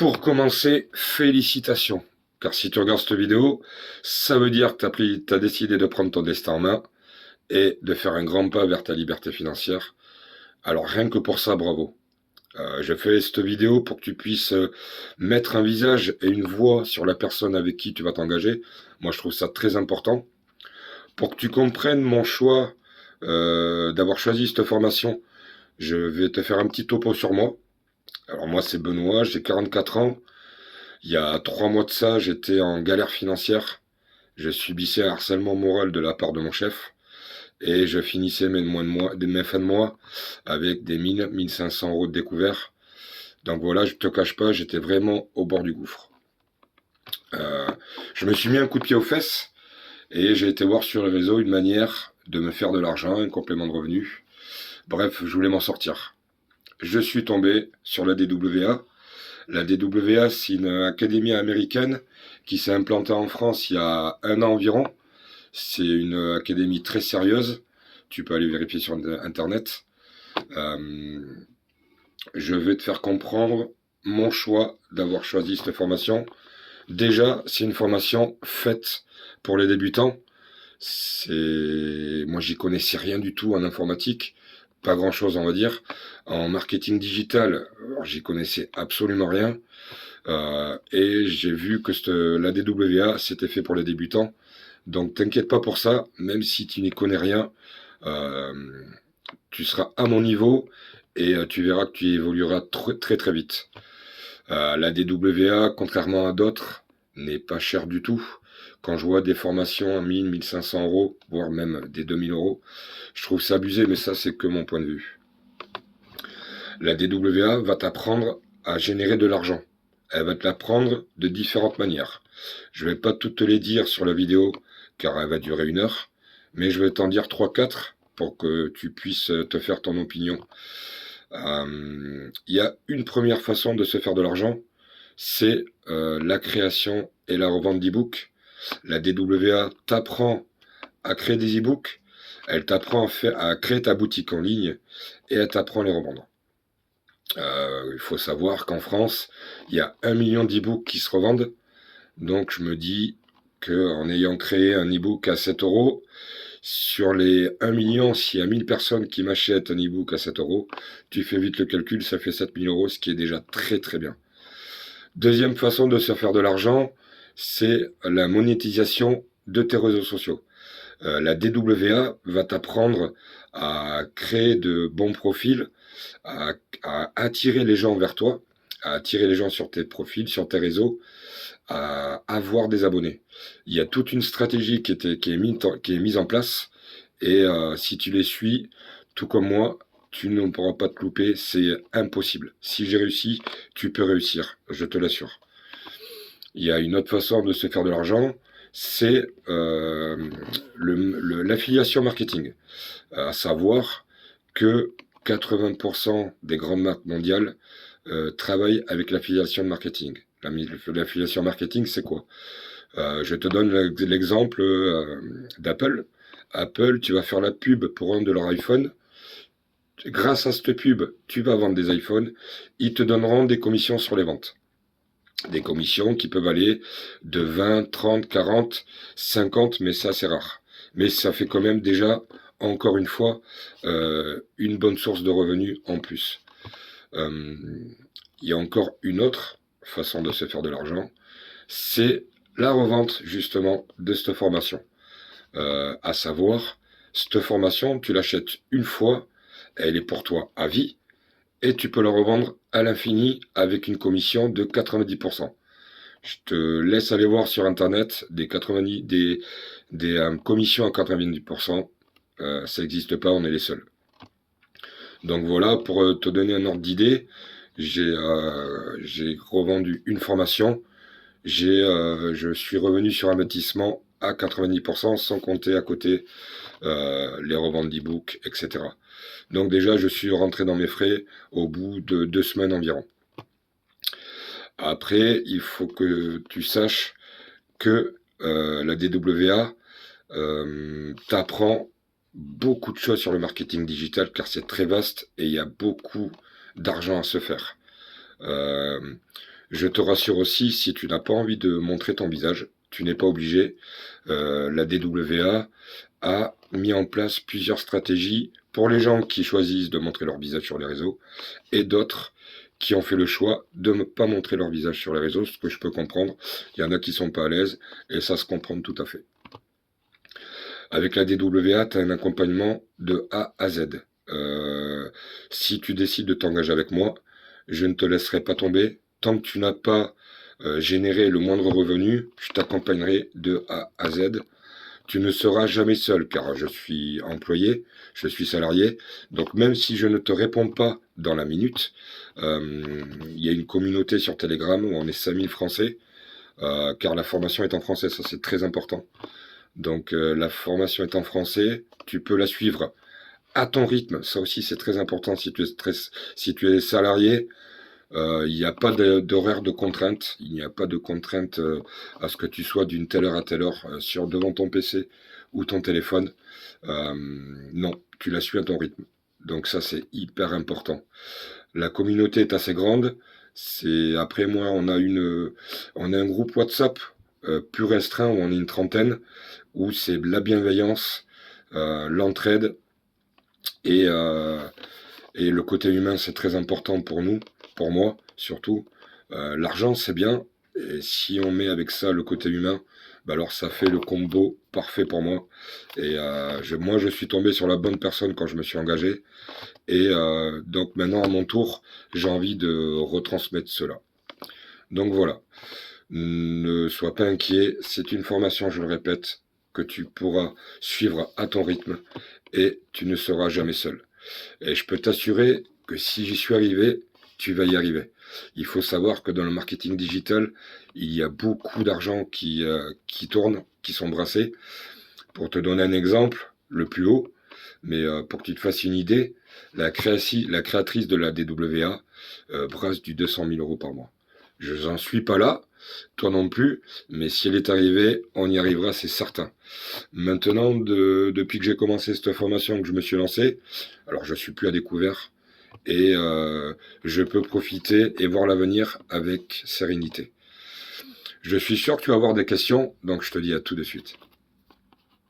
Pour commencer, félicitations. Car si tu regardes cette vidéo, ça veut dire que tu as décidé de prendre ton destin en main et de faire un grand pas vers ta liberté financière. Alors rien que pour ça, bravo. Je fais cette vidéo pour que tu puisses mettre un visage et une voix sur la personne avec qui tu vas t'engager. Moi, je trouve ça très important. Pour que tu comprennes mon choix d'avoir choisi cette formation, je vais te faire un petit topo sur moi. Alors moi, c'est Benoît, j'ai 44 ans. Il y a 3 mois de ça, j'étais en galère financière. Je subissais un harcèlement moral de la part de mon chef. Et je finissais mes fins de mois avec des 1000, 1500 € de découvert. Donc voilà, je te cache pas, j'étais vraiment au bord du gouffre. Euh, je me suis mis un coup de pied aux fesses et j'ai été voir sur les réseaux une manière de me faire de l'argent, un complément de revenu. Bref, je voulais m'en sortir. Je suis tombé sur la DWA. La DWA, c'est une académie américaine qui s'est implantée en France il y a 1 an environ. C'est une académie très sérieuse. Tu peux aller vérifier sur Internet. Euh, je vais te faire comprendre mon choix d'avoir choisi cette formation. Déjà, c'est une formation faite pour les débutants. Moi, j'y connaissais rien du tout en informatique. Pas grand-chose, on va dire. En marketing digital, alors, j'y connaissais absolument rien. Et j'ai vu que la DWA, c'était fait pour les débutants. Donc t'inquiète pas pour ça, même si tu n'y connais rien, euh, tu seras à mon niveau et tu verras que tu évolueras très très vite. La DWA, contrairement à d'autres, n'est pas chère du tout. Quand je vois des formations à 1000, 1500 €, voire même des 2000 €, je trouve ça abusé, mais ça c'est que mon point de vue. La DWA va t'apprendre à générer de l'argent. Elle va te l'apprendre de différentes manières. Je vais pas toutes te les dire sur la vidéo, car elle va durer 1 heure, mais je vais t'en dire 3, 4 pour que tu puisses te faire ton opinion. Il y a une première façon de se faire de l'argent, c'est la création et la revente d'e-books. La DWA t'apprend à créer des e-books, elle t'apprend à créer ta boutique en ligne et elle t'apprend à les revendre. Il faut savoir qu'en France, il y a 1 million d'e-books qui se revendent. Donc je me dis qu'en ayant créé un e-book à 7 €, sur les 1 million, s'il y a 1000 personnes qui m'achètent un e-book à 7 €, tu fais vite le calcul, ça fait 7000 €, ce qui est déjà très très bien. Deuxième façon de se faire de l'argent, c'est la monétisation de tes réseaux sociaux. La DWA va t'apprendre à créer de bons profils, à, à attirer les gens vers toi, à attirer les gens sur tes profils, sur tes réseaux, à avoir des abonnés. Il y a toute une stratégie qui est mise en place et si tu les suis, tout comme moi, tu ne pourras pas te louper, c'est impossible. Si j'ai réussi, tu peux réussir, je te l'assure. Il y a une autre façon de se faire de l'argent, c'est l'affiliation marketing. À savoir que 80% des grandes marques mondiales travaillent avec l'affiliation marketing. L'affiliation marketing, c'est quoi? Je te donne l'exemple d'Apple. Apple, tu vas faire la pub pour un de leurs iPhones. Grâce à cette pub, tu vas vendre des iPhones. Ils te donneront des commissions sur les ventes. Des commissions qui peuvent aller de 20, 30, 40, 50, mais ça c'est rare. Mais ça fait quand même déjà, encore une fois, une bonne source de revenus en plus. Il y a encore une autre façon de se faire de l'argent, c'est la revente justement de cette formation. À savoir, cette formation, tu l'achètes une fois, elle est pour toi à vie, et tu peux la revendre à l'infini avec une commission de 90%. Je te laisse aller voir sur internet des commissions à 90%. Ça n'existe pas, on est les seuls. Donc voilà, pour te donner un ordre d'idée, j'ai revendu une formation. Je suis revenu sur investissement à 90%, sans compter à côté les reventes d'e-book, etc. Donc déjà, je suis rentré dans mes frais au bout de 2 semaines environ. Après, il faut que tu saches que la DWA t'apprend beaucoup de choses sur le marketing digital, car c'est très vaste et il y a beaucoup d'argent à se faire. Euh, Je te rassure aussi, si tu n'as pas envie de montrer ton visage, tu n'es pas obligé. La DWA a mis en place plusieurs stratégies pour les gens qui choisissent de montrer leur visage sur les réseaux et d'autres qui ont fait le choix de ne pas montrer leur visage sur les réseaux, ce que je peux comprendre. Il y en a qui sont pas à l'aise et ça se comprend tout à fait. Avec la DWA, tu as un accompagnement de A à Z. Si tu décides de t'engager avec moi, je ne te laisserai pas tomber. Tant que tu n'as pas généré le moindre revenu, je t'accompagnerai de A à Z. Tu ne seras jamais seul, car je suis employé, je suis salarié. Donc même si je ne te réponds pas dans la minute, il y a une communauté sur Telegram où on est 5000 Français, car la formation est en français, ça c'est très important. Donc la formation est en français, tu peux la suivre à ton rythme, ça aussi c'est très important si tu es salarié. Il n'y a pas d'horaire de contrainte, il n'y a pas de contrainte à ce que tu sois d'une telle heure à telle heure devant ton PC ou ton téléphone. Non, tu la suis à ton rythme. Donc ça c'est hyper important. La communauté est assez grande. Après moi on a un groupe WhatsApp plus restreint où on est une trentaine où c'est la bienveillance, l'entraide et, euh, et le côté humain, c'est très important pour nous, pour moi surtout. L'argent, c'est bien, et si on met avec ça le côté humain, bah alors ça fait le combo parfait pour moi. Et moi, je suis tombé sur la bonne personne quand je me suis engagé. Et donc maintenant, à mon tour, j'ai envie de retransmettre cela. Donc voilà, ne sois pas inquiet, c'est une formation, je le répète, que tu pourras suivre à ton rythme et tu ne seras jamais seul. Et je peux t'assurer que si j'y suis arrivé, tu vas y arriver. Il faut savoir que dans le marketing digital, il y a beaucoup d'argent qui tourne, qui sont brassés. Pour te donner un exemple, le plus haut, mais pour que tu te fasses une idée, la créatrice de la DWA brasse du 200 000 euros par mois. Je n'en suis pas là, toi non plus, mais si elle est arrivée, on y arrivera, c'est certain. Maintenant, depuis que j'ai commencé cette formation, que je me suis lancé, alors je suis plus à découvert et je peux profiter et voir l'avenir avec sérénité. Je suis sûr que tu vas avoir des questions, donc je te dis à tout de suite.